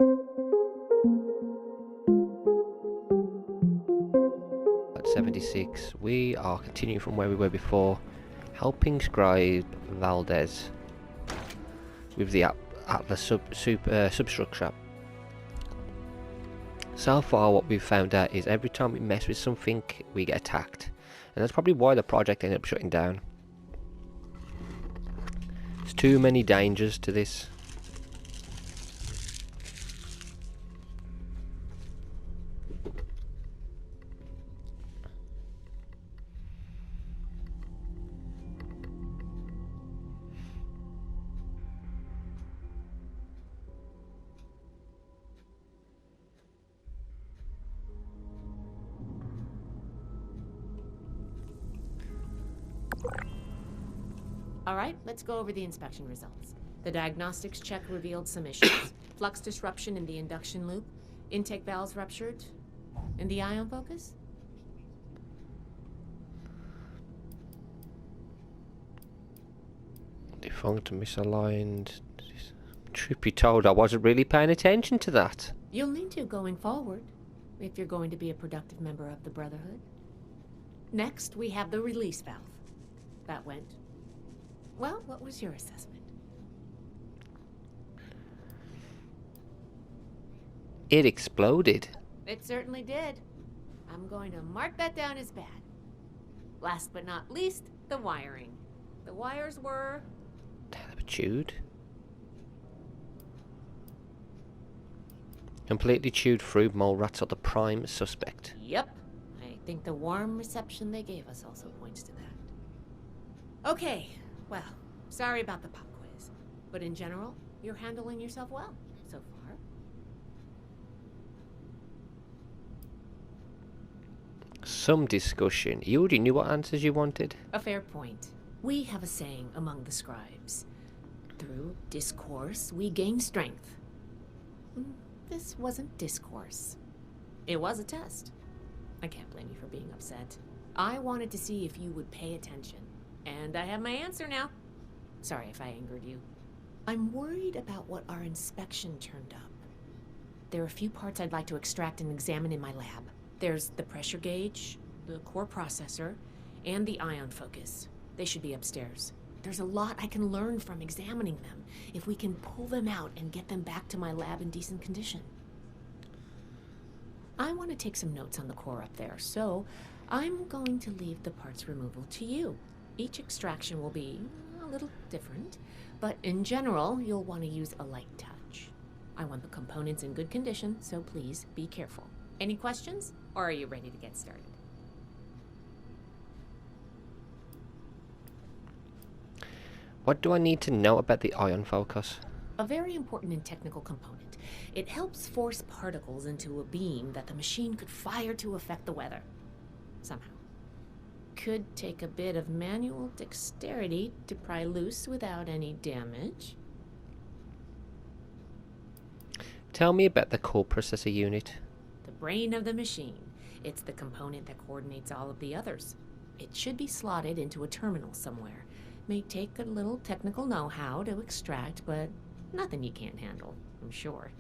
At 76, we are continuing from where we were before, helping Scribe Valdez with the Atlas substructure. So far what we've found out is every time we mess with something we get attacked, and that's probably why the project ended up shutting down. There's too many dangers to this. All right, let's go over the inspection results. The diagnostics check revealed some issues. Flux disruption in the induction loop, intake valves ruptured, and the ion focus? Defunct, misaligned. Truth be told, I wasn't really paying attention to that. You'll need to going forward, if you're going to be a productive member of the Brotherhood. Next, we have the release valve. That went. Well, what was your assessment? It exploded. It certainly did. I'm going to mark that down as bad. Last but not least, the wiring. The wires were... chewed. Completely chewed through. Mole rats are the prime suspect. Yep. I think the warm reception they gave us also points to that. Okay, well, sorry about the pop quiz. But in general, you're handling yourself well so far. Some discussion. You already knew what answers you wanted. A fair point. We have a saying among the scribes. Through discourse, we gain strength. This wasn't discourse. It was a test. I can't blame you for being upset. I wanted to see if you would pay attention. And I have my answer now. Sorry if I angered you. I'm worried about what our inspection turned up. There are a few parts I'd like to extract and examine in my lab. There's the pressure gauge, the core processor, and the ion focus. They should be upstairs. There's a lot I can learn from examining them, if we can pull them out and get them back to my lab in decent condition. I want to take some notes on the core up there, so I'm going to leave the parts removal to you. Each extraction will be a little different, but in general, you'll want to use a light touch. I want the components in good condition, so please be careful. Any questions, or are you ready to get started? What do I need to know about the ion focus? A very important and technical component. It helps force particles into a beam that the machine could fire to affect the weather. Somehow. Could take a bit of manual dexterity to pry loose without any damage. Tell me about the core processor unit. The brain of the machine. It's the component that coordinates all of the others. It should be slotted into a terminal somewhere. May take a little technical know-how to extract, but nothing you can't handle, I'm sure.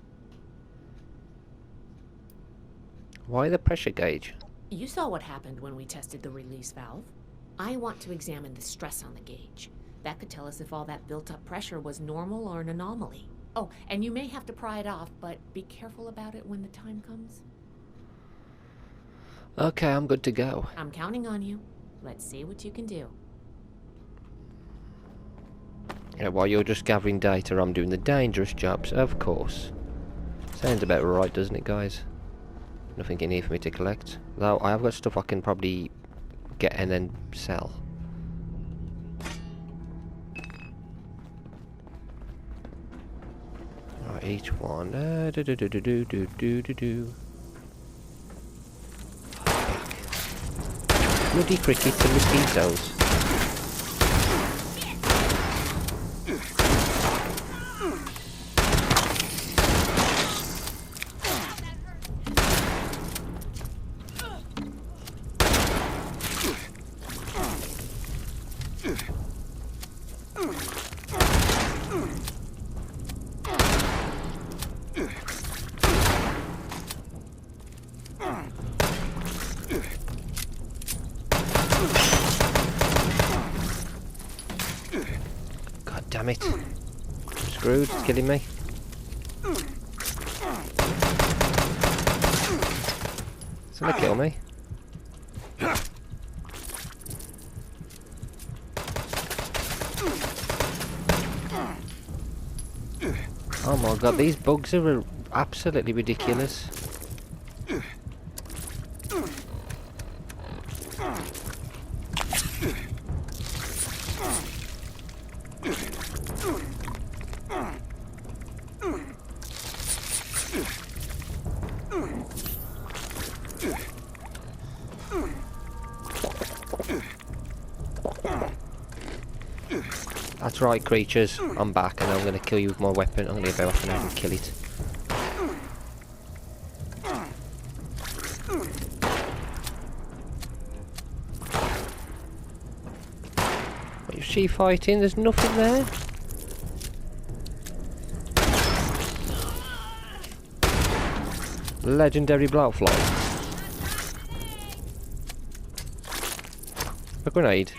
Why the pressure gauge? You saw what happened when we tested the release valve. I want to examine the stress on the gauge. That could tell us if all that built-up pressure was normal or an anomaly. Oh, and you may have to pry it off, but be careful about it when the time comes. Okay, I'm good to go. I'm counting on you. Let's see what you can do. Yeah, while you're just gathering data, I'm doing the dangerous jobs, of course. Sounds about right, doesn't it, guys? Nothing in here for me to collect. Though I have got stuff I can probably get and then sell. Right, each one. Bloody crickets and mosquitoes. Damn it. I'm screwed, it's killing me. It's gonna kill me. Oh my god, these bugs are absolutely ridiculous. That's right, creatures. I'm back and I'm going to kill you with my weapon. I'm going to go off and kill it. What is she fighting? There's nothing there. Legendary Bloodfly. A grenade.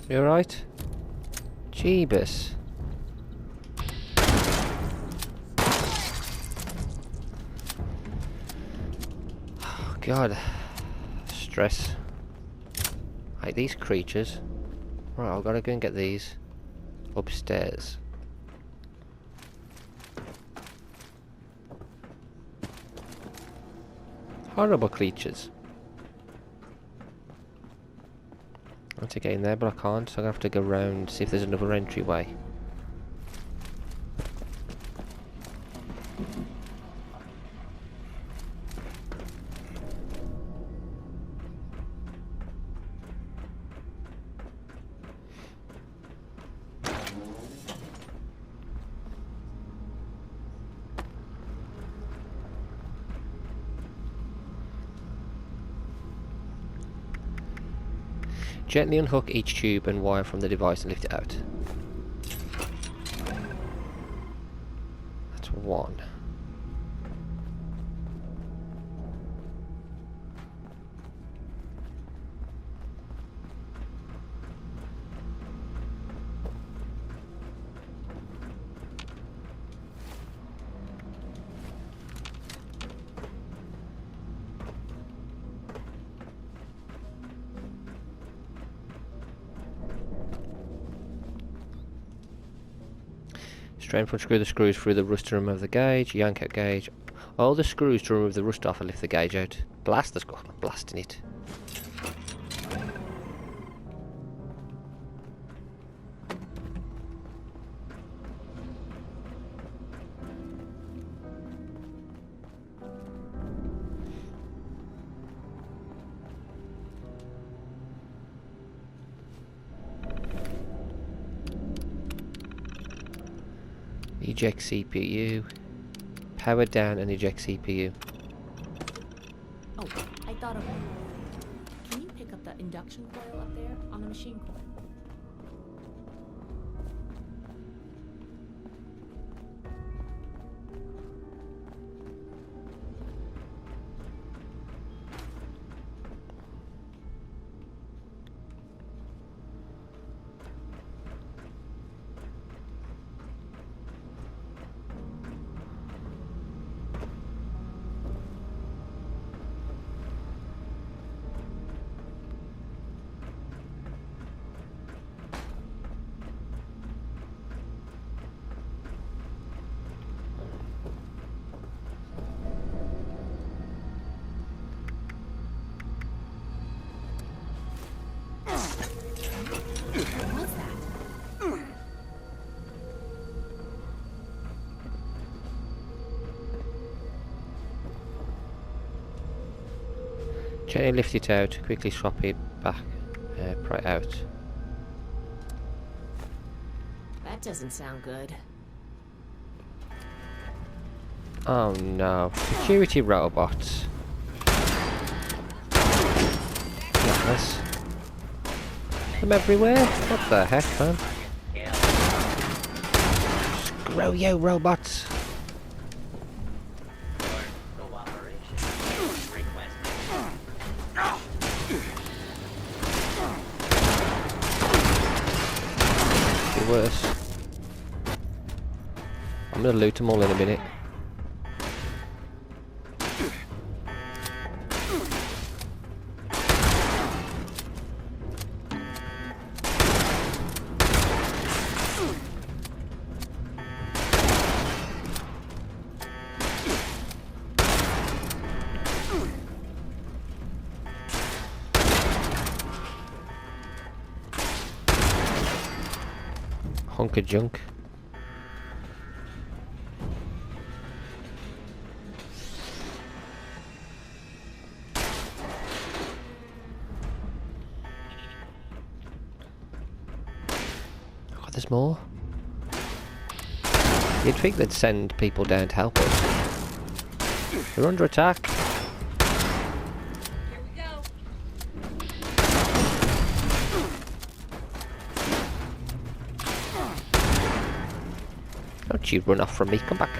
You alright? Jeebus. Oh god. Stress. Like these creatures. Right, I've got to go and get these upstairs. Horrible creatures. I want to get in there, but I can't, so I'm going to have to go round, see if there's another entryway. Gently unhook each tube and wire from the device and lift it out. That's one. Straight unscrew the screws through the rust to remove the gauge, yank out gauge. All the screws to remove the rust off and lift the gauge out. Blast the screw. I'm blasting it. Eject CPU. Power down and eject CPU. Oh, I thought of one. Can you pick up the induction coil up there on the machine coil? What's that? Gently lift it out, quickly swap it back, right out. That doesn't sound good. Oh no, security robots. Yes. Them everywhere? What the heck, man? Screw you, robots! or worse. I'm gonna loot them all in a minute. Hunk of junk. Oh, there's more. You'd think they'd send people down to help us. We're under attack. Here we go. Don't you run off from me, come back.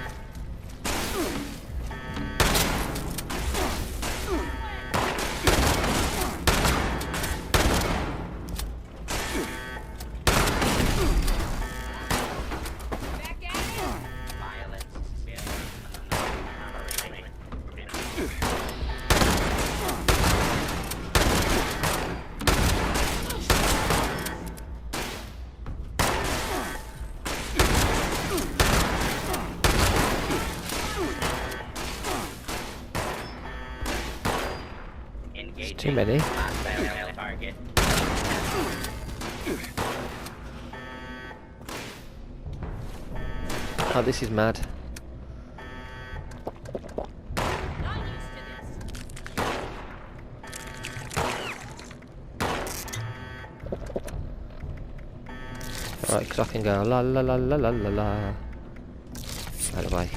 It's too many. Oh, this is mad. Not used to this. Alright, because I can go la la la la la la la. Out of the way.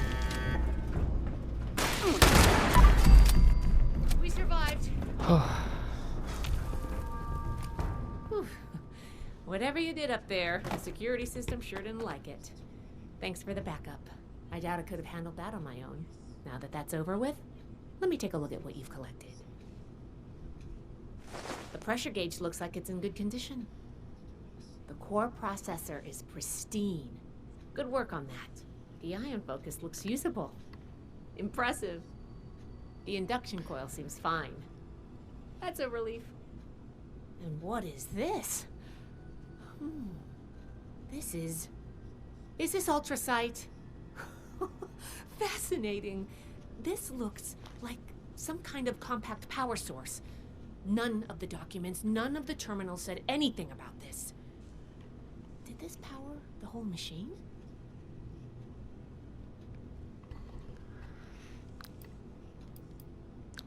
We survived. Whew. Whatever you did up there, the security system sure didn't like it. Thanks for the backup. I doubt I could have handled that on my own. Now that that's over with, let me take a look at what you've collected. The pressure gauge looks like it's in good condition. The core processor is pristine. Good work on that. The ion focus looks usable. Impressive. The induction coil seems fine. That's a relief. And what is this? This is... Is this ultrasight? Fascinating. This looks like some kind of compact power source. None of the documents, none of the terminals said anything about this. Did this power the whole machine?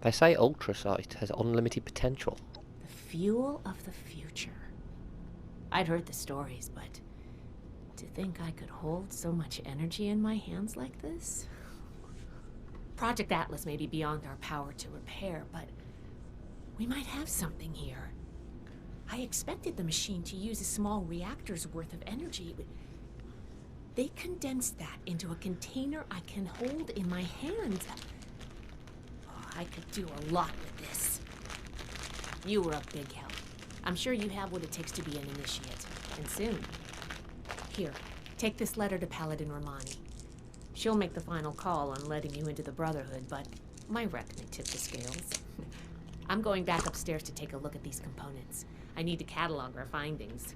They say ultrasight has unlimited potential. The fuel of the future. I'd heard the stories, but to think I could hold so much energy in my hands like this? Project Atlas may be beyond our power to repair, but we might have something here. I expected the machine to use a small reactor's worth of energy, but they condensed that into a container I can hold in my hands. Oh, I could do a lot with this. You were a big help. I'm sure you have what it takes to be an initiate, and soon. Here, take this letter to Paladin Romani. She'll make the final call on letting you into the Brotherhood, but my wreck may tip the scales. I'm going back upstairs to take a look at these components. I need to catalog our findings.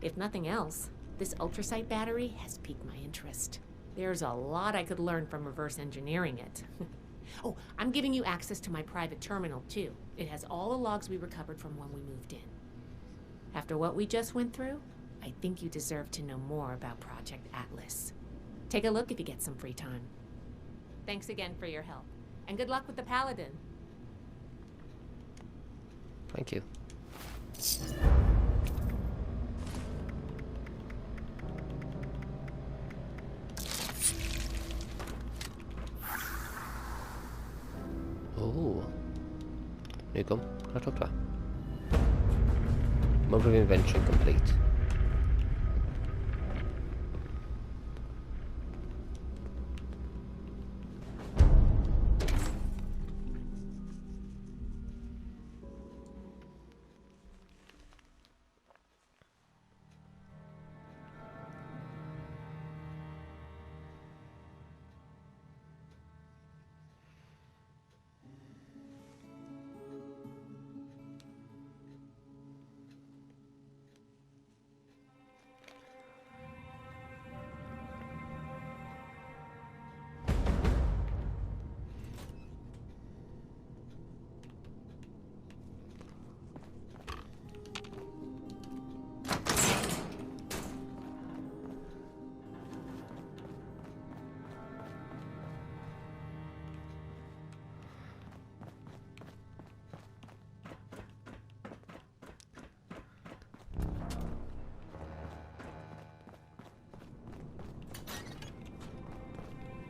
If nothing else, this ultrasight battery has piqued my interest. There's a lot I could learn from reverse engineering it. Oh, I'm giving you access to my private terminal, too. It has all the logs we recovered from when we moved in. After what we just went through, I think you deserve to know more about Project Atlas. Take a look if you get some free time. Thanks again for your help, and good luck with the Paladin. Thank you. Oh. New gun. Can I talk to her? Mode of invention complete.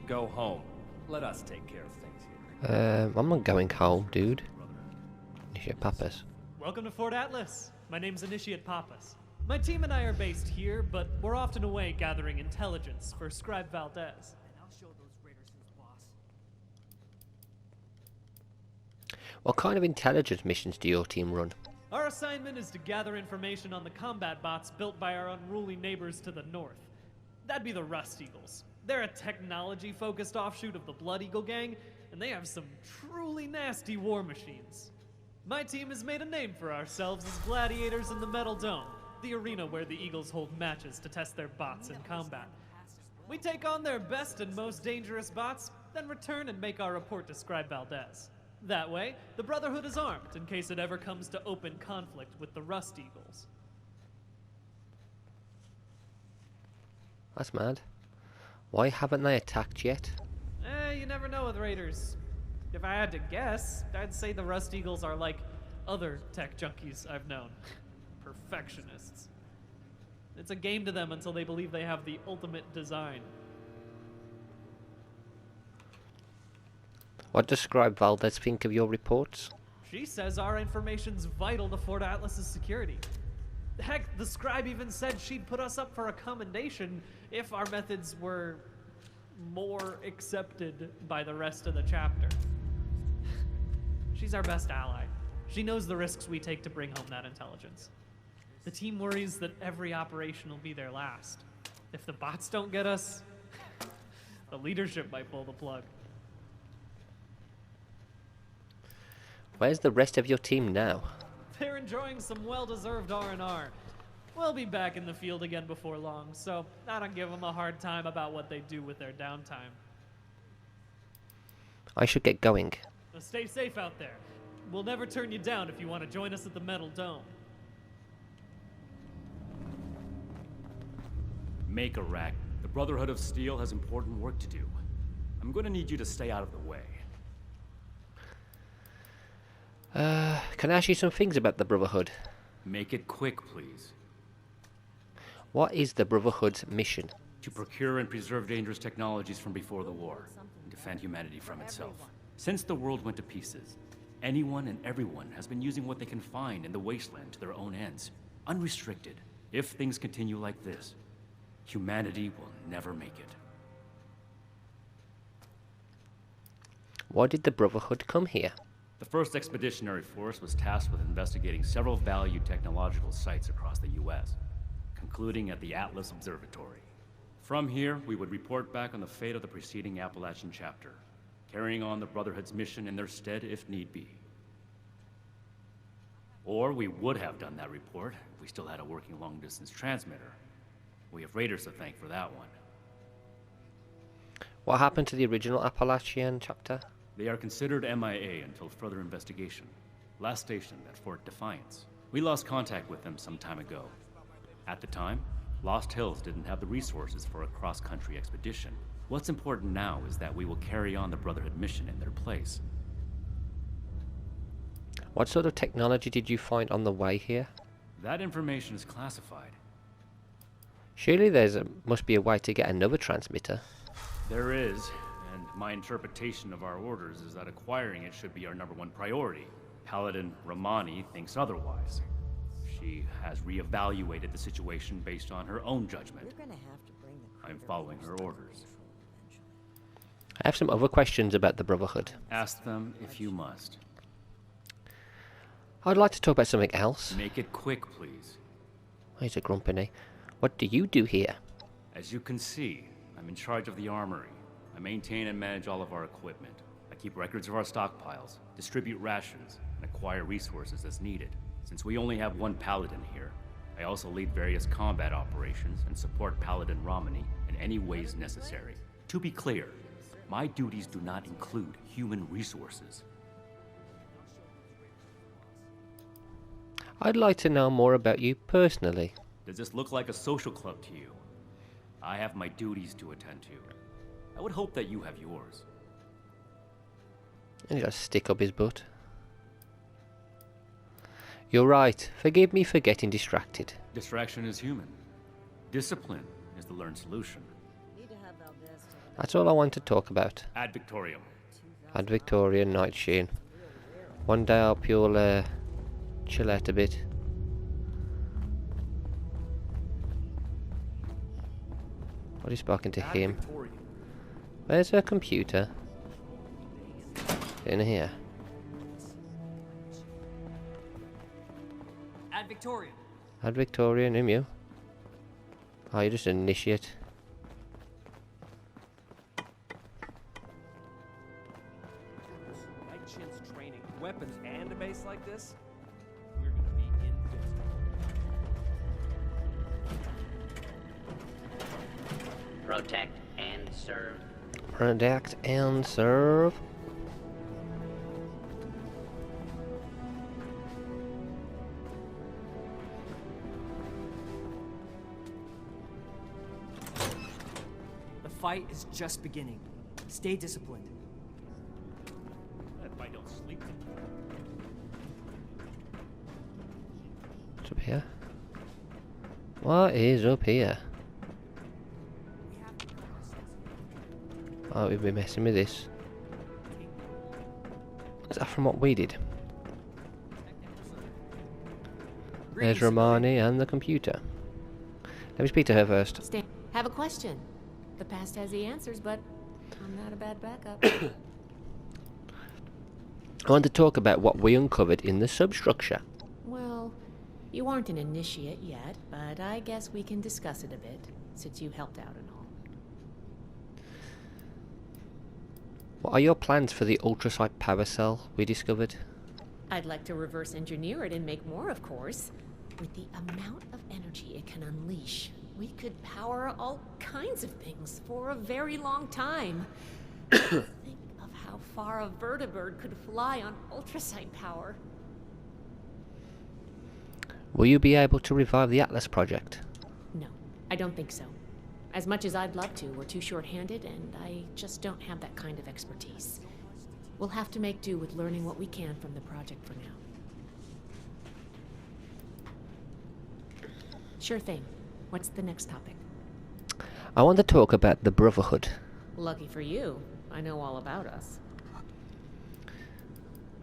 Go home. Let us take care of things here. I'm not going home, dude. Initiate Pappas. Welcome to Fort Atlas. My name's Initiate Pappas. My team and I are based here, but we're often away gathering intelligence for Scribe Valdez. What kind of intelligence missions do your team run? Our assignment is to gather information on the combat bots built by our unruly neighbors to the north. That'd be the Rust Eagles. They're a technology-focused offshoot of the Blood Eagle gang, and they have some truly nasty war machines. My team has made a name for ourselves as gladiators in the Metal Dome, the arena where the Eagles hold matches to test their bots in combat. We take on their best and most dangerous bots, then return and make our report to Scribe Valdez. That way, the Brotherhood is armed in case it ever comes to open conflict with the Rust Eagles. That's mad. Why haven't they attacked yet? You never know with raiders. If I had to guess, I'd say the Rust Eagles are like other tech junkies I've known. Perfectionists. It's a game to them until they believe they have the ultimate design. What does Scribe Valdez think of your reports? She says our information's vital to Fort Atlas's security. Heck, the scribe even said she'd put us up for a commendation if our methods were more accepted by the rest of the chapter. She's our best ally. She knows the risks we take to bring home that intelligence. The team worries that every operation will be their last. If the bots don't get us, the leadership might pull the plug. Where's the rest of your team now? They're enjoying some well-deserved R&R. We'll be back in the field again before long, so I don't give them a hard time about what they do with their downtime. I should get going. So stay safe out there. We'll never turn you down if you want to join us at the Metal Dome. Make a rack. The Brotherhood of Steel has important work to do. I'm gonna need you to stay out of the way. Can I ask you some things about the Brotherhood? Make it quick, please. What is the Brotherhood's mission? To procure and preserve dangerous technologies from before the war, and defend humanity from itself. Since the world went to pieces, anyone and everyone has been using what they can find in the wasteland to their own ends, unrestricted. If things continue like this, humanity will never make it. Why did the Brotherhood come here? The 1st Expeditionary Force was tasked with investigating several valued technological sites across the U.S., concluding at the Atlas Observatory. From here, we would report back on the fate of the preceding Appalachian chapter, carrying on the Brotherhood's mission in their stead if need be. Or we would have done that report if we still had a working long-distance transmitter. We have Raiders to thank for that one. What happened to the original Appalachian chapter? They are considered MIA until further investigation. Last stationed at Fort Defiance. We lost contact with them some time ago. At the time, Lost Hills didn't have the resources for a cross-country expedition. What's important now is that we will carry on the Brotherhood mission in their place. What sort of technology did you find on the way here? That information is classified. Surely must be a way to get another transmitter. There is, and my interpretation of our orders is that acquiring it should be our #1 priority. Paladin Romani thinks otherwise. She has reevaluated the situation based on her own judgment. I'm following her orders. I have some other questions about the Brotherhood. Ask them if you must. I'd like to talk about something else. Make it quick, please. He's a grumpy. What do you do here? As you can see, I'm in charge of the armory. I maintain and manage all of our equipment. I keep records of our stockpiles, distribute rations, and acquire resources as needed. Since we only have one Paladin here, I also lead various combat operations and support Paladin Romani in any ways necessary. To be clear, my duties do not include human resources. I'd like to know more about you personally. Does this look like a social club to you? I have my duties to attend to. I would hope that you have yours. And he just stick up his butt. You're right. Forgive me for getting distracted. Distraction is human. Discipline is the learned solution. That's all I want to talk about. Ad Victorium. Ad Victoria, Night Sheen. One day I hope you'll chill out a bit. What are you speaking to him? Where's her computer? In here. Ad Victorium. Ad Victoria, whom you? Oh, you're just an initiate. Night Shin's training weapons and a base like this. We're gonna be invincible. Protect and serve. Protect and serve. The fight is just beginning. Stay disciplined. If I don't sleep. What's up here? What is up here? Oh, we've been messing with this. Is that from what we did? There's Romani and the computer. Let me speak to her first. Stan, have a question. The past has the answers, but I'm not a bad backup. I want to talk about what we uncovered in the substructure. Well, you aren't an initiate yet, but I guess we can discuss it a bit, since you helped out and all. What are your plans for the ultrasight power cell we discovered? I'd like to reverse engineer it and make more, of course. With the amount of energy it can unleash, we could power all kinds of things for a very long time. Think of how far a vertibird could fly on ultrasight power. Will you be able to revive the Atlas project? No, I don't think so. As much as I'd love to, we're too short-handed, and I just don't have that kind of expertise. We'll have to make do with learning what we can from the project for now. Sure thing. What's the next topic? I want to talk about the Brotherhood. Lucky for you, I know all about us.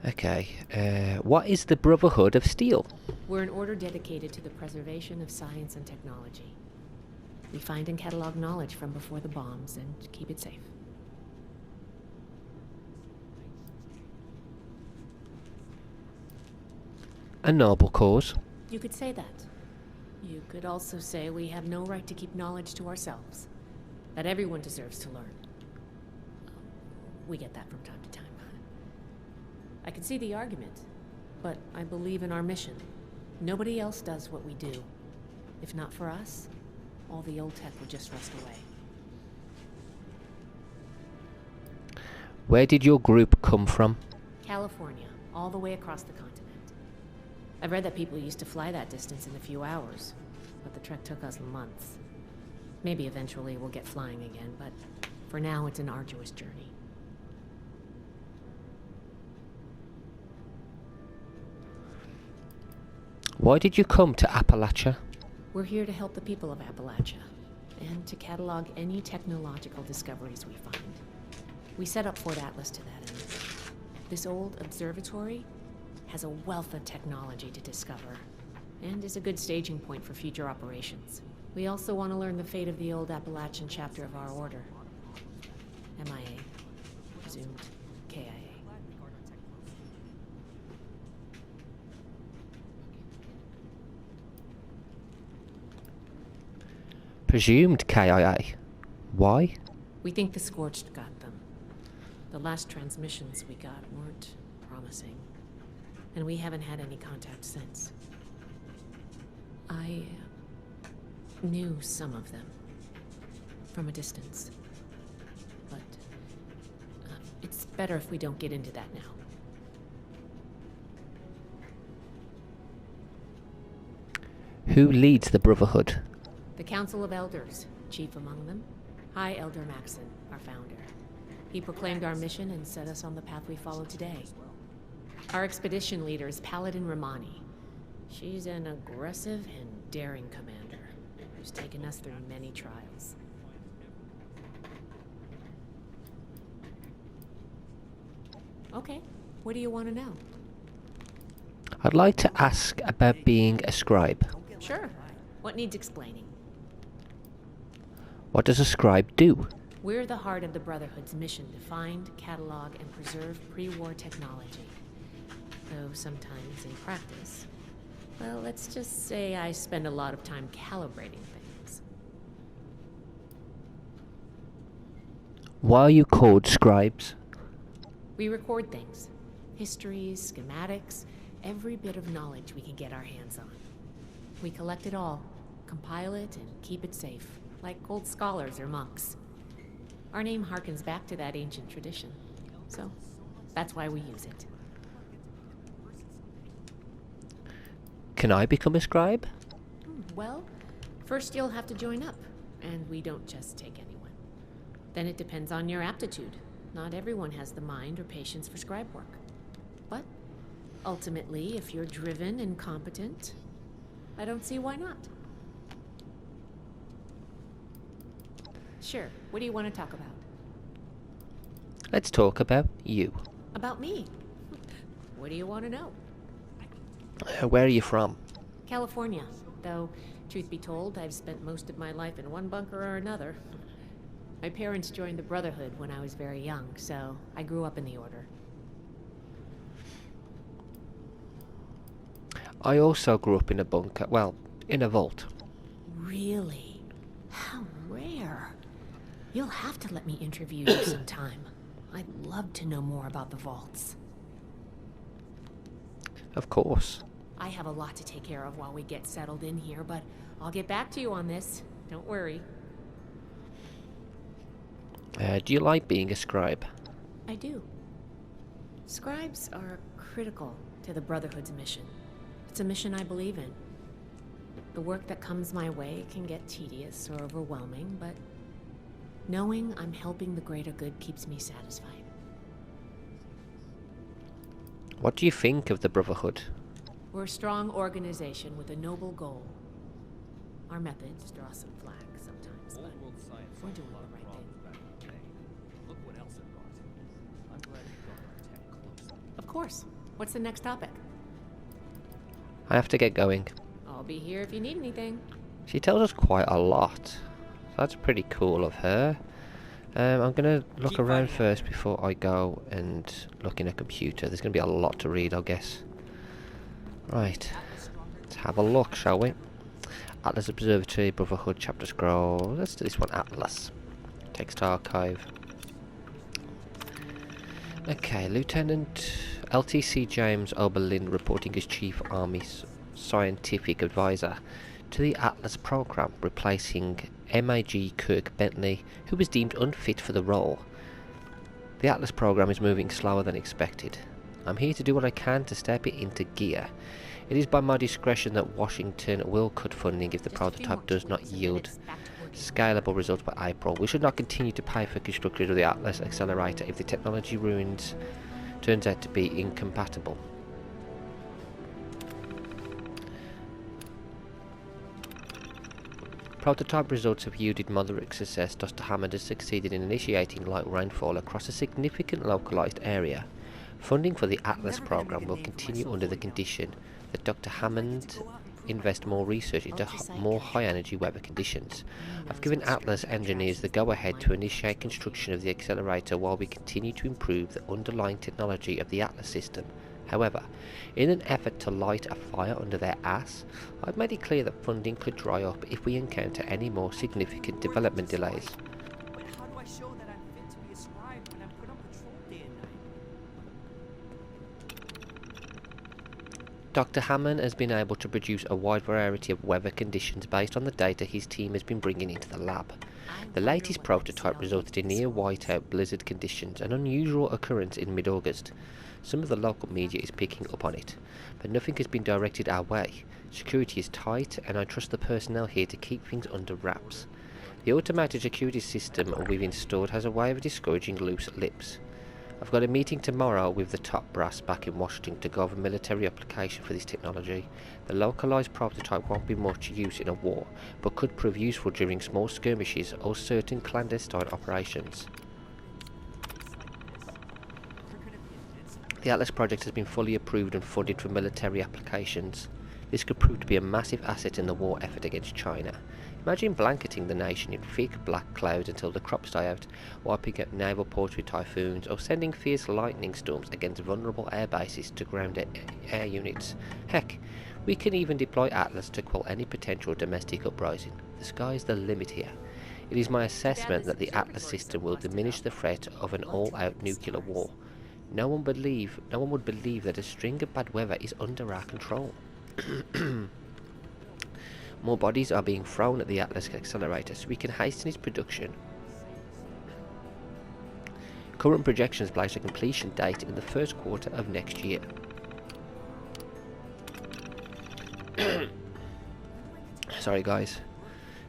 Okay, what is the Brotherhood of Steel? We're an order dedicated to the preservation of science and technology. We find and catalog knowledge from before the bombs and keep it safe. A noble cause. You could say that. You could also say we have no right to keep knowledge to ourselves. That everyone deserves to learn. We get that from time to time. I can see the argument, but I believe in our mission. Nobody else does what we do. If not for us, all the old tech would just rust away. Where did your group come from? California, all the way across the continent. I've read that people used to fly that distance in a few hours, but the trek took us months. Maybe eventually we'll get flying again, but for now it's an arduous journey. Why did you come to Appalachia? We're here to help the people of Appalachia, and to catalog any technological discoveries we find. We set up Fort Atlas to that end. This old observatory has a wealth of technology to discover, and is a good staging point for future operations. We also want to learn the fate of the old Appalachian chapter of our order. MIA. Presumed KIA. Presumed KIA. Why? We think the Scorched got them. The last transmissions we got weren't promising, and we haven't had any contact since. I knew some of them from a distance, but it's better if we don't get into that now. Who leads the Brotherhood? The Council of Elders, chief among them, High Elder Maxon, our founder. He proclaimed our mission and set us on the path we follow today. Our expedition leader is Paladin Romani. She's an aggressive and daring commander who's taken us through many trials. Okay, what do you want to know? I'd like to ask about being a scribe. Sure. What needs explaining? What does a scribe do? We're the heart of the Brotherhood's mission to find, catalog, and preserve pre-war technology. Though sometimes in practice, well, let's just say I spend a lot of time calibrating things. Why are you called scribes? We record things. Histories, schematics, every bit of knowledge we can get our hands on. We collect it all, compile it, and keep it safe, like old scholars or monks. Our name harkens back to that ancient tradition, so that's why we use it. Can I become a scribe? Well, first you'll have to join up, and we don't just take anyone. Then it depends on your aptitude. Not everyone has the mind or patience for scribe work. But ultimately, if you're driven and competent, I don't see why not. Sure, what do you want to talk about? Let's talk about you. About me? What do you want to know? Where are you from? California, though, truth be told, I've spent most of my life in one bunker or another. My parents joined the Brotherhood when I was very young, so I grew up in the Order. I also grew up in a bunker, well, in a vault. Really? How rare. You'll have to let me interview you sometime. I'd love to know more about the vaults. Of course. I have a lot to take care of while we get settled in here, but I'll get back to you on this. Don't worry. Do you like being a scribe? I do. Scribes are critical to the Brotherhood's mission. It's a mission I believe in. The work that comes my way can get tedious or overwhelming, but knowing I'm helping the greater good keeps me satisfied. What do you think of the Brotherhood? We're a strong organization with a noble goal. Our methods draw some flack sometimes, but we're doing the right thing. Of course. What's the next topic? I have to get going. I'll be here if you need anything. She tells us quite a lot. That's pretty cool of her. I'm gonna look around first before I go and look in a computer. There's gonna be a lot to read, I guess. Right. Let's have a look, shall we? Atlas Observatory, Brotherhood, Chapter Scroll. Let's do this one, Atlas. Text Archive. Okay, Lieutenant LTC James Oberlin reporting as Chief Army Scientific Advisor to the Atlas program, replacing MAG Kirk Bentley, who was deemed unfit for the role. The Atlas program is moving slower than expected. I'm here to do what I can to step it into gear. It is by my discretion that Washington will cut funding if the prototype does not yield scalable results by April. We should not continue to pay for construction of the Atlas accelerator if the technology turns out to be incompatible. Prototype results have yielded moderate success. Dr. Hammond has succeeded in initiating light rainfall across a significant localized area. Funding for the Atlas program will continue under the condition that Dr. Hammond invest more research into more high-energy weather conditions. I've given Atlas engineers the go-ahead to initiate construction of the accelerator while we continue to improve the underlying technology of the Atlas system. However, in an effort to light a fire under their ass, I've made it clear that funding could dry up if we encounter any more significant development delays. But how do I show that I'm fit to be a scribe when I'm put on patrol day and night? Dr. Hammond has been able to produce a wide variety of weather conditions based on the data his team has been bringing into the lab. The latest prototype resulted in near whiteout blizzard conditions, an unusual occurrence in mid-August. Some of the local media is picking up on it, but nothing has been directed our way. Security is tight, and I trust the personnel here to keep things under wraps. The automated security system we've installed has a way of discouraging loose lips. I've got a meeting tomorrow with the top brass back in Washington to go over military application for this technology. The localized prototype won't be much use in a war, but could prove useful during small skirmishes or certain clandestine operations. The Atlas project has been fully approved and funded for military applications. This could prove to be a massive asset in the war effort against China. Imagine blanketing the nation in thick black clouds until the crops die out, wiping out naval ports with typhoons, or sending fierce lightning storms against vulnerable air bases to ground air units. Heck, we can even deploy Atlas to quell any potential domestic uprising. The sky is the limit here. It is my assessment that the Atlas system will diminish the threat of an all-out nuclear war. No one would believe that a string of bad weather is under our control. More bodies are being thrown at the Atlas accelerator so we can hasten its production. Current projections place a completion date in the first quarter of next year. Sorry guys.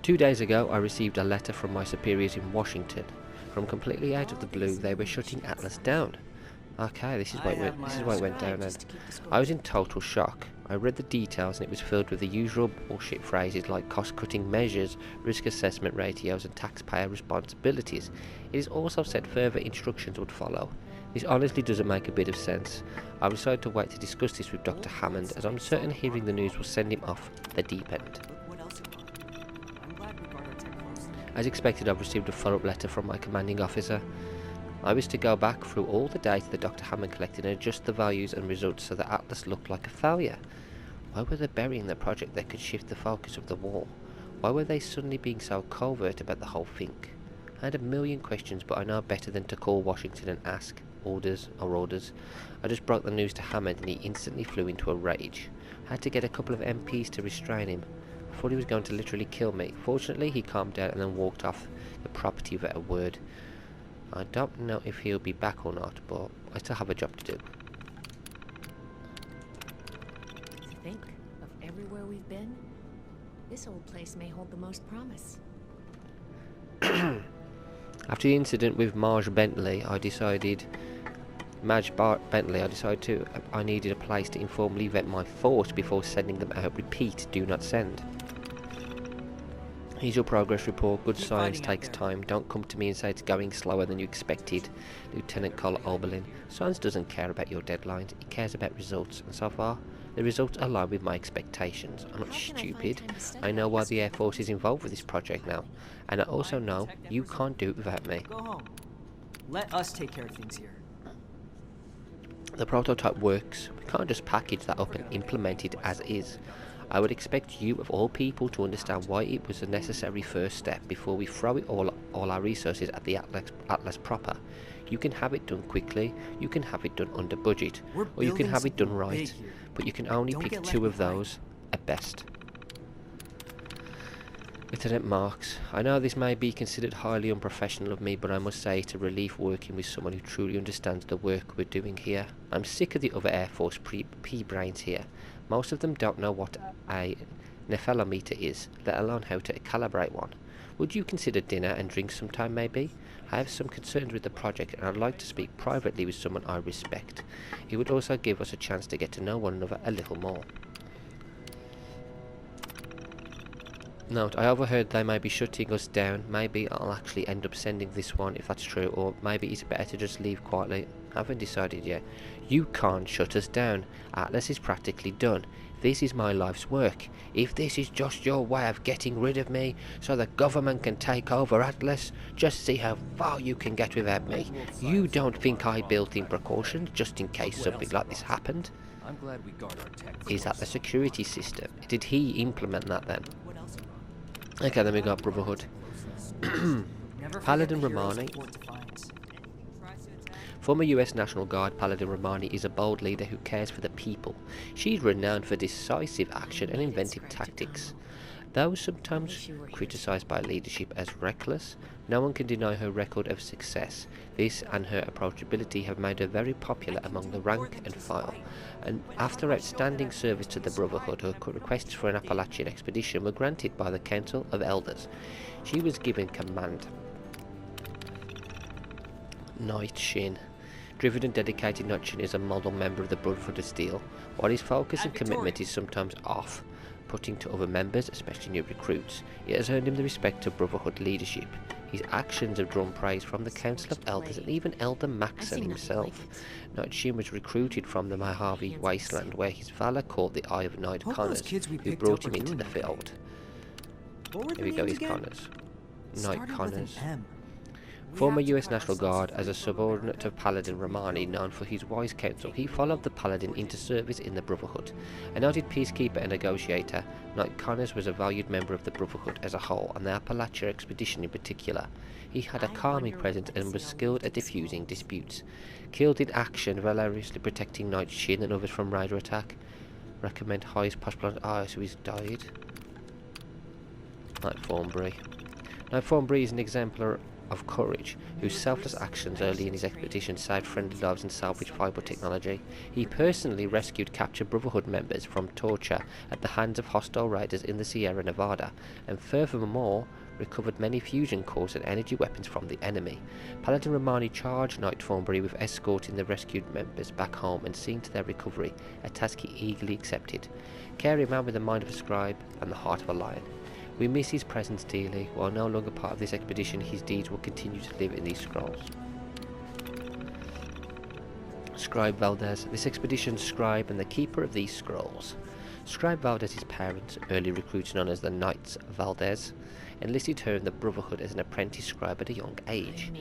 2 days ago I received a letter from my superiors in Washington. From completely out of the blue they were shutting Atlas down. Okay, this is why it went down then. I was in total shock. I read the details and it was filled with the usual bullshit phrases like cost-cutting measures, risk assessment ratios and taxpayer responsibilities. It is also said further instructions would follow. This honestly doesn't make a bit of sense. I decided to wait to discuss this with Dr. Hammond, as I'm certain hearing the news will send him off the deep end. As expected, I've received a follow-up letter from my commanding officer. I was to go back through all the data that Dr. Hammond collected and adjust the values and results so that Atlas looked like a failure. Why were they burying the project that could shift the focus of the war? Why were they suddenly being so covert about the whole thing? I had a million questions, but I know better than to call Washington and ask. Orders. I just broke the news to Hammond and he instantly flew into a rage. I had to get a couple of MPs to restrain him. I thought he was going to literally kill me. Fortunately, he calmed down and then walked off the property without a word. I don't know if he'll be back or not, but I still have a job to do. To think of everywhere we've been, this old place may hold the most promise. After the incident with Marge Bentley, I decided I needed a place to informally vet my force before sending them out. Repeat, do not send. Here's your progress report. Good science takes time. Don't come to me and say it's going slower than you expected. Lieutenant Col Oberlin. Science doesn't care about your deadlines. It cares about results. And so far, the results align with my expectations. I'm not stupid. I know why the Air Force is involved with this project now. And I also know you can't do it without me. Go home. Let us take care of things here. The prototype works. We can't just package that up and implement it as is. I would expect you, of all people, to understand why it was a necessary first step before we throw it all our resources at the Atlas proper. You can have it done quickly, you can have it done under budget, or you can have it done right, but you can only pick two of those at best. Lieutenant Marks, I know this may be considered highly unprofessional of me, but I must say it's a relief working with someone who truly understands the work we're doing here. I'm sick of the other Air Force P-brains here. Most of them don't know what a nephelometer is, let alone how to calibrate one. Would you consider dinner and drinks sometime maybe? I have some concerns with the project and I'd like to speak privately with someone I respect. It would also give us a chance to get to know one another a little more. Note, I overheard they may be shutting us down. Maybe I'll actually end up sending this one if that's true, or maybe it's better to just leave quietly. I haven't decided yet. You can't shut us down. Atlas is practically done. This is my life's work. If this is just your way of getting rid of me so the government can take over Atlas, just see how far you can get without me. You don't think I built in precautions just in case something like this happened? I'm glad we guard our tech. Is that the security system? Did he implement that then? Okay, then we got Brotherhood. Paladin Romani. Former US National Guard Paladin Romani is a bold leader who cares for the people. She's renowned for decisive action and inventive tactics. Though sometimes criticized by leadership as reckless, no one can deny her record of success. This and her approachability have made her very popular among the rank and file. And after outstanding service to the Brotherhood, her requests for an Appalachian expedition were granted by the Council of Elders. She was given command. Night Shin. Driven and dedicated, Night Shin is a model member of the Brotherhood of Steel. While his focus and commitment is sometimes off, putting to other members, especially new recruits. It has earned him the respect of Brotherhood leadership. His actions have drawn praise from the Council of Elders and even Elder Maxon himself. Knight Shim was recruited from the Mojave Wasteland, where his valor caught the eye of Knight Connors, who brought him into the field. Here we go, he's Connors. Knight Connors. Former US National Guard, as a subordinate of Paladin Romani, known for his wise counsel, he followed the Paladin into service in the Brotherhood. A noted peacekeeper and negotiator, Knight Connors was a valued member of the Brotherhood as a whole, and the Appalachia expedition in particular. He had a calming presence and was skilled at diffusing disputes. Killed in action, valorously protecting Knight Shin and others from raider attack. Recommend highest possible... Ah, so he's died. Knight Thornbury. Knight Thornbury is an exemplar of courage, whose selfless actions early in his expedition saved friendly lives and salvaged fiber technology. He personally rescued captured Brotherhood members from torture at the hands of hostile raiders in the Sierra Nevada, and furthermore recovered many fusion cores and energy weapons from the enemy. Paladin Romani charged Knight Thornbury with escorting the rescued members back home and seeing to their recovery, a task he eagerly accepted. Caring man with the mind of a scribe and the heart of a lion. We miss his presence dearly. While no longer part of this expedition, his deeds will continue to live in these scrolls. Scribe Valdez. This expedition's scribe and the keeper of these scrolls. Scribe Valdez's parents, early recruits known as the Knights Valdez, enlisted her in the Brotherhood as an apprentice scribe at a young age.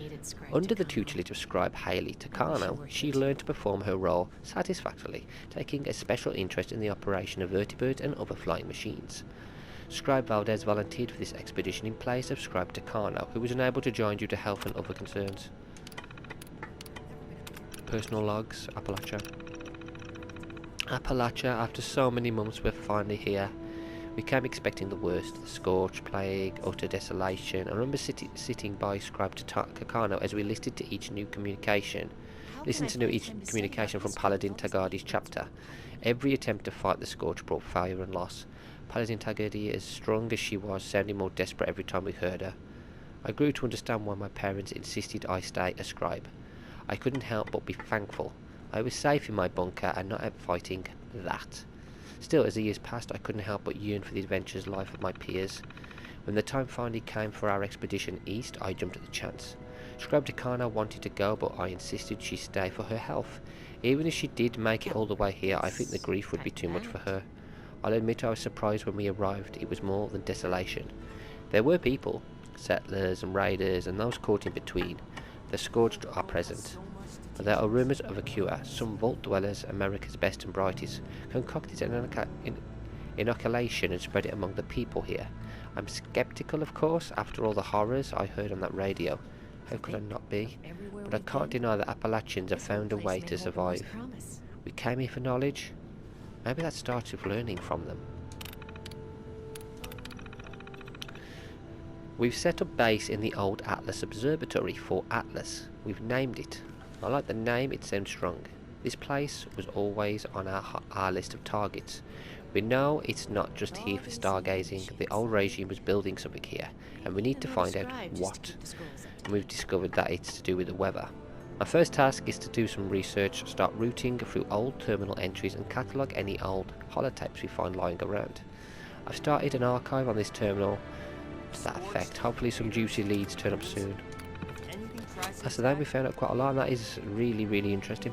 Under the tutelage of Scribe Haley Takano, she learned to perform her role satisfactorily, taking a special interest in the operation of vertibirds and other flying machines. Scribe Valdez volunteered for this expedition in place of Scribe Takano, who was unable to join due to health and other concerns. Personal logs, Appalachia. Appalachia, after so many months, we're finally here. We came expecting the worst, the scorch, plague, utter desolation. I remember sitting by Scribe Takano as we listened to each new communication. From Paladin Tagadi's chapter. Every attempt to fight the scorch brought failure and loss. Paladin Tagadi, as strong as she was, sounded more desperate every time we heard her. I grew to understand why my parents insisted I stay a scribe. I couldn't help but be thankful. I was safe in my bunker and not out fighting that. Still, as the years passed, I couldn't help but yearn for the adventurous life of my peers. When the time finally came for our expedition east, I jumped at the chance. Scribe Takano wanted to go, but I insisted she stay for her health. Even if she did make it all the way here, I think the grief would be too much for her. I'll admit I was surprised when we arrived. It was more than desolation. There were people, settlers and raiders, and those caught in between. The scourged are present. But there are rumours of a cure. Some vault dwellers, America's best and brightest, concocted an inoculation and spread it among the people here. I'm skeptical, of course, after all the horrors I heard on that radio. How could I not be? But I can't deny that Appalachians have found a way to survive. We came here for knowledge. Maybe that starts with learning from them. We've set up base in the old Atlas Observatory for Atlas. We've named it. I like the name, it sounds strong. This place was always on our list of targets. We know it's not just here for stargazing. The old regime was building something here, and we need to find out what. And we've discovered that it's to do with the weather. My first task is to do some research, start routing through old terminal entries and catalogue any old holotapes we find lying around. I've started an archive on this terminal to that effect. Hopefully some juicy leads turn up soon. As today we found out quite a lot, and that is really, really interesting.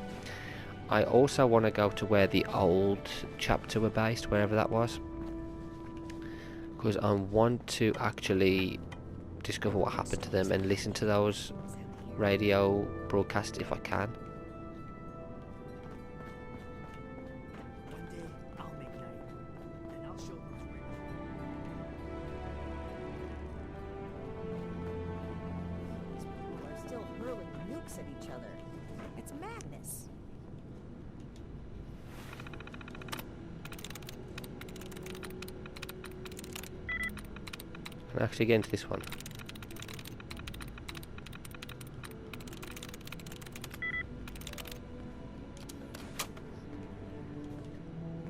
I also want to go to where the old chapter were based, wherever that was, because I want to actually discover what happened to them and listen to those radio broadcasts if I can. One day, I'll make night, and I'll show who's real. These people are still hurling nukes at each other. It's madness. I'm actually getting to this one.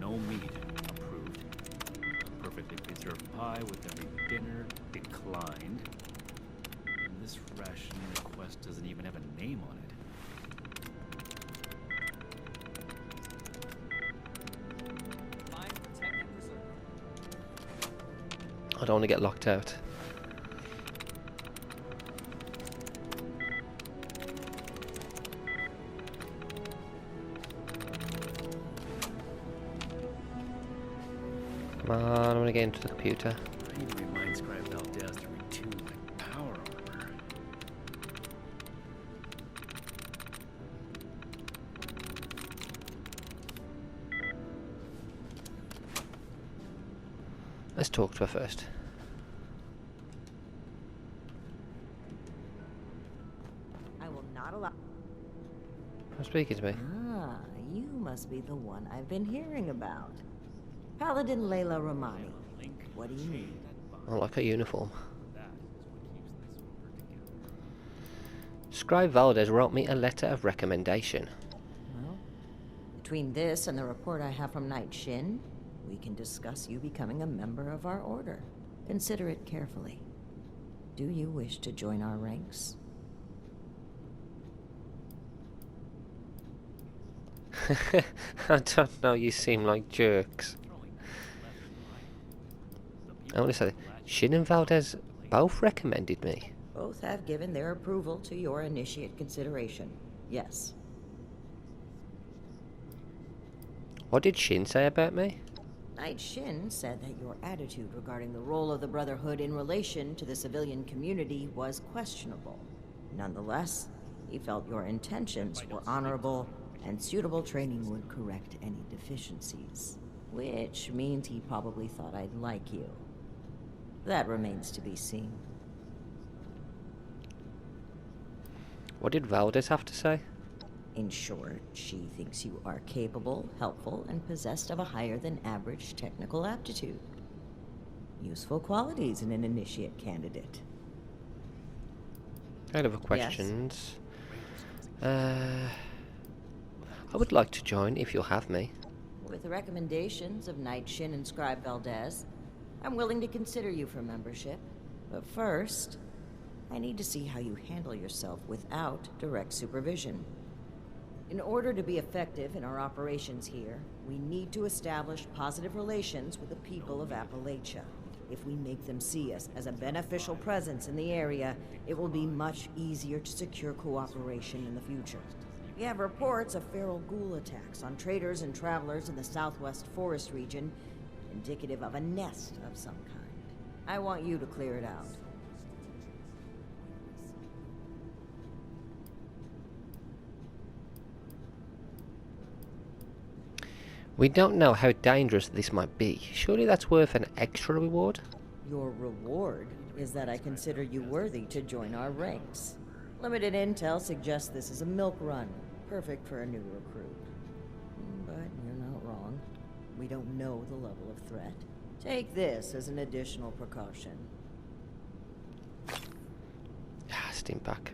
No meat approved. Perfectly preserved pie with every dinner declined. And this ration request doesn't even have a name on it. Find, protect, and preserve. I don't want to get locked out. Come on, I want to get into the computer. I need to remind Scribe Valdez to retune my power armor. Let's talk to her first. I will not allow. Who's speaking to me? Ah, you must be the one I've been hearing about. Paladin Layla Romani. What do you need? I like her uniform. Scribe Valdez wrote me a letter of recommendation. Well, between this and the report I have from Knight Shin, we can discuss you becoming a member of our order. Consider it carefully. Do you wish to join our ranks? I don't know, you seem like jerks. I want to say, Shin and Valdez both recommended me. Both have given their approval to your initiate consideration. Yes. What did Shin say about me? Knight Shin said that your attitude regarding the role of the Brotherhood in relation to the civilian community was questionable. Nonetheless, he felt your intentions were honorable and suitable training would correct any deficiencies. Which means he probably thought I'd like you. That remains to be seen. What did Valdez have to say? In short, she thinks you are capable, helpful, and possessed of a higher-than-average technical aptitude. Useful qualities in an initiate candidate. I have other questions. I would like to join if you'll have me. With the recommendations of Knight Shin and Scribe Valdez, I'm willing to consider you for membership. But first, I need to see how you handle yourself without direct supervision. In order to be effective in our operations here, we need to establish positive relations with the people of Appalachia. If we make them see us as a beneficial presence in the area, it will be much easier to secure cooperation in the future. We have reports of feral ghoul attacks on traders and travelers in the southwest forest region, indicative of a nest of some kind. I want you to clear it out. We don't know how dangerous this might be. Surely that's worth an extra reward? Your reward is that I consider you worthy to join our ranks. Limited intel suggests this is a milk run, perfect for a new recruit. But you're not wrong. We don't know the level of threat. Take this as an additional precaution. Ah, steam pack.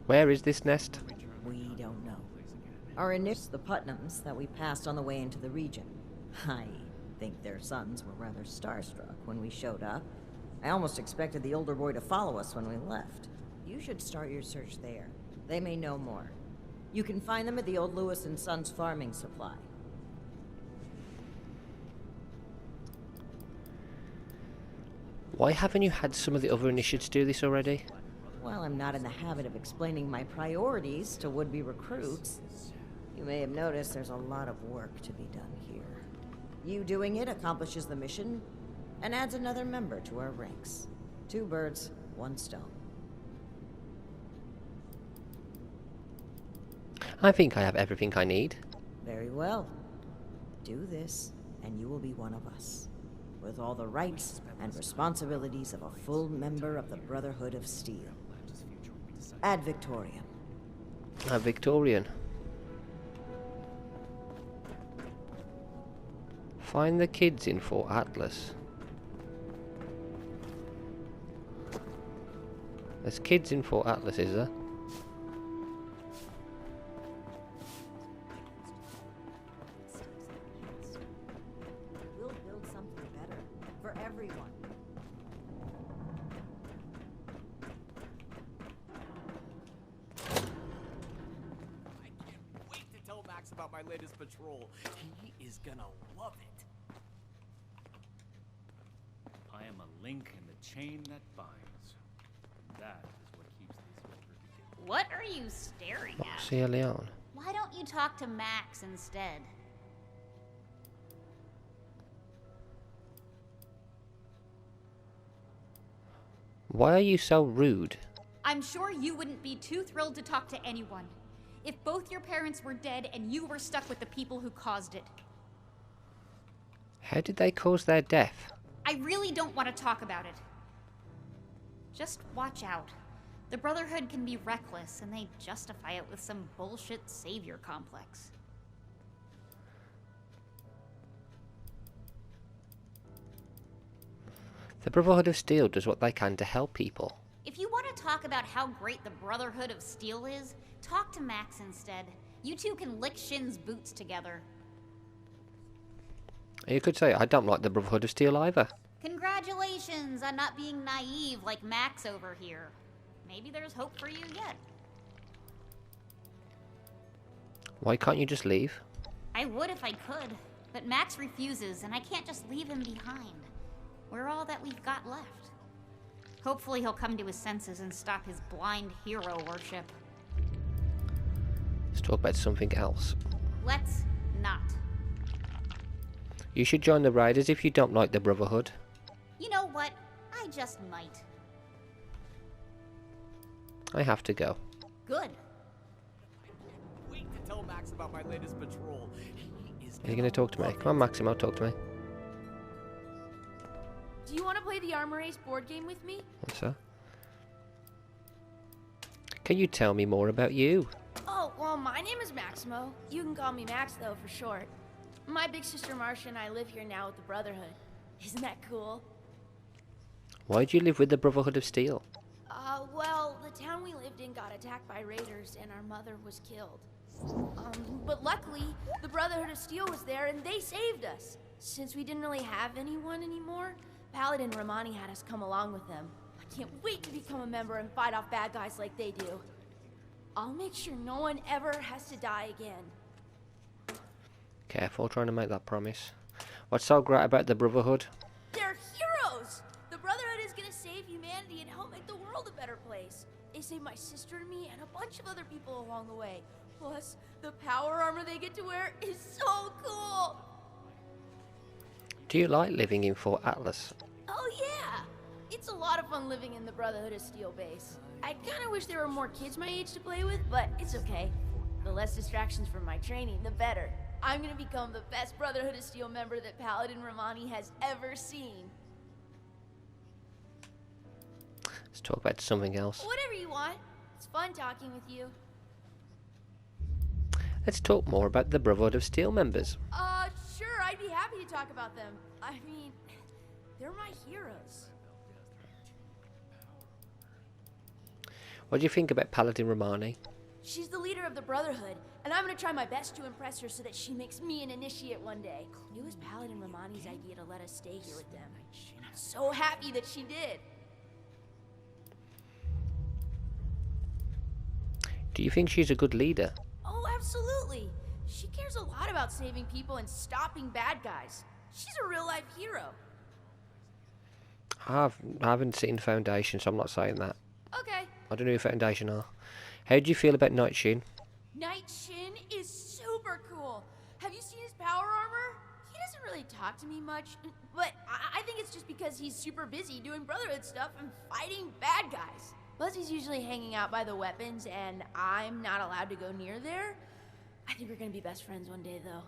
Where is this nest? We don't know. Our initials, the Putnams, that we passed on the way into the region. I think their sons were rather starstruck when we showed up. I almost expected the older boy to follow us when we left. You should start your search there. They may know more. You can find them at the old Lewis and Sons farming supply. Why haven't you had some of the other initiates do this already? Well, I'm not in the habit of explaining my priorities to would-be recruits. You may have noticed there's a lot of work to be done here. You doing it accomplishes the mission and adds another member to our ranks. 2 birds, 1 stone. I think I have everything I need. Very well. Do this, and you will be one of us, with all the rights and responsibilities of a full member of the Brotherhood of Steel. Ad Victoriam. A Victorian. Find the kids in Fort Atlas. There's kids in Fort Atlas, is there? We'll build something better for everyone. I can't wait to tell Max about my latest patrol. He is gonna love it. I am a link in the chain that binds. And that is what keeps these records together. What are you staring at? Sierra Leone. Why don't you talk to Max instead? Why are you so rude? I'm sure you wouldn't be too thrilled to talk to anyone. If both your parents were dead and you were stuck with the people who caused it. How did they cause their death? I really don't want to talk about it. Just watch out. The Brotherhood can be reckless, and they justify it with some bullshit savior complex. The Brotherhood of Steel does what they can to help people. If you want to talk about how great the Brotherhood of Steel is, talk to Max instead. You two can lick Shin's boots together. You could say, I don't like the Brotherhood of Steel either. Congratulations on not being naive like Max over here. Maybe there's hope for you yet. Why can't you just leave? I would if I could, but Max refuses, and I can't just leave him behind. We're all that we've got left. Hopefully he'll come to his senses and stop his blind hero worship. Let's talk about something else. Let's not. You should join the Raiders if you don't like the Brotherhood. You know what? I just might. I have to go. Good. Wait to tell Max about my latest patrol. He is Are you going to talk to me? Come on, Maximo, talk to me. Do you want to play the Armor Ace board game with me? What's that? Can you tell me more about you? Oh, well, my name is Maximo. You can call me Max, though, for short. My big sister Marcia and I live here now with the Brotherhood. Isn't that cool? Why do you live with the Brotherhood of Steel? Well, the town we lived in got attacked by raiders and our mother was killed. But luckily, the Brotherhood of Steel was there and they saved us. Since we didn't really have anyone anymore, Paladin Romani had us come along with them. I can't wait to become a member and fight off bad guys like they do. I'll make sure no one ever has to die again. Careful trying to make that promise. What's so great about the Brotherhood? They're heroes! The Brotherhood is gonna save humanity and help make the world a better place. They saved my sister and me and a bunch of other people along the way. Plus, the power armor they get to wear is so cool! Do you like living in Fort Atlas? Oh yeah! It's a lot of fun living in the Brotherhood of Steel base. I kinda wish there were more kids my age to play with, but it's okay. The less distractions from my training, the better. I'm gonna become the best Brotherhood of Steel member that Paladin Romani has ever seen. Let's talk about something else. Whatever you want. It's fun talking with you. Let's talk more about the Brotherhood of Steel members. Sure, I'd be happy to talk about them. I mean, they're my heroes. What do you think about Paladin Romani? She's the leader of the Brotherhood, and I'm gonna try my best to impress her so that she makes me an initiate one day. It was Paladin Romani's idea to let us stay here with them. And I'm so happy that she did. Do you think she's a good leader? Oh, absolutely. She cares a lot about saving people and stopping bad guys. She's a real-life hero. I haven't seen Foundation, so I'm not saying that. Okay. I don't know who Foundation are. How do you feel about Night Shin? Night Shin is super cool. Have you seen his power armor? He doesn't really talk to me much, but I think it's just because he's super busy doing Brotherhood stuff and fighting bad guys. Plus, he's usually hanging out by the weapons, and I'm not allowed to go near there. I think we're gonna be best friends one day, though.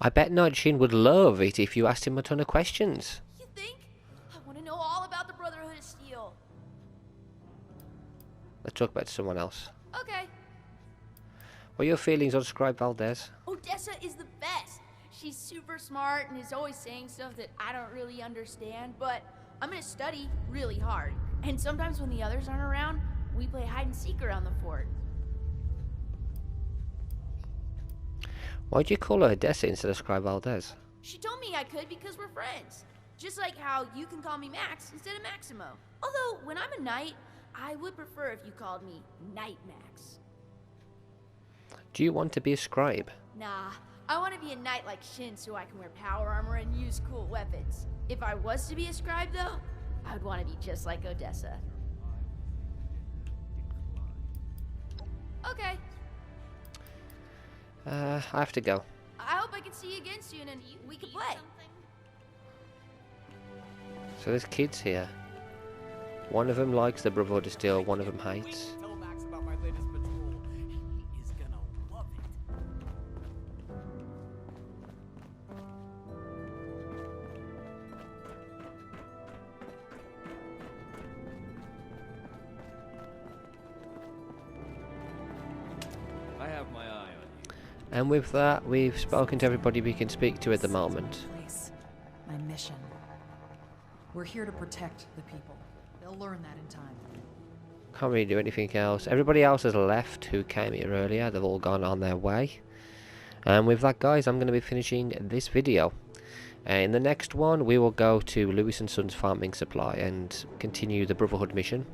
I bet Night Shin would love it if you asked him a ton of questions. You think? I want to know all about the Brotherhood of Steel. Let's talk about someone else. Okay. What are your feelings on Scribe Valdez? Odessa is the best. She's super smart and is always saying stuff that I don't really understand, but I'm gonna study really hard. And sometimes when the others aren't around, we play hide and seek around the fort. Why'd you call her Odessa instead of Scribe Valdez? She told me I could because we're friends. Just like how you can call me Max instead of Maximo. Although, when I'm a knight, I would prefer if you called me Knight Max. Do you want to be a scribe? Nah, I want to be a knight like Shin so I can wear power armor and use cool weapons. If I was to be a scribe, though, I would want to be just like Odessa. Okay. I have to go. I hope I can see you again soon and we can play. So there's kids here. One of them likes the Brotherhood of Steel, one of them hates. Tell Max about my latest patrol. He is gonna love it. I have my eye on you. And with that, we've spoken to everybody we can speak to at the moment. Place. My mission. We're here to protect the people. They'll learn that in time. Can't really do anything else. Everybody else has left who came here earlier. They've all gone on their way. And with that, guys, I'm going to be finishing this video. In the next one, we will go to Lewis & Sons Farming Supply and continue the Brotherhood mission.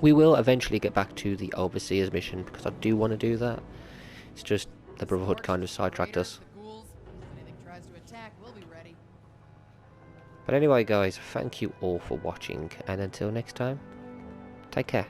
We will eventually get back to the Overseer's mission because I do want to do that. It's just the Brotherhood kind of sidetracked us. But anyway, guys, thank you all for watching, and until next time, take care.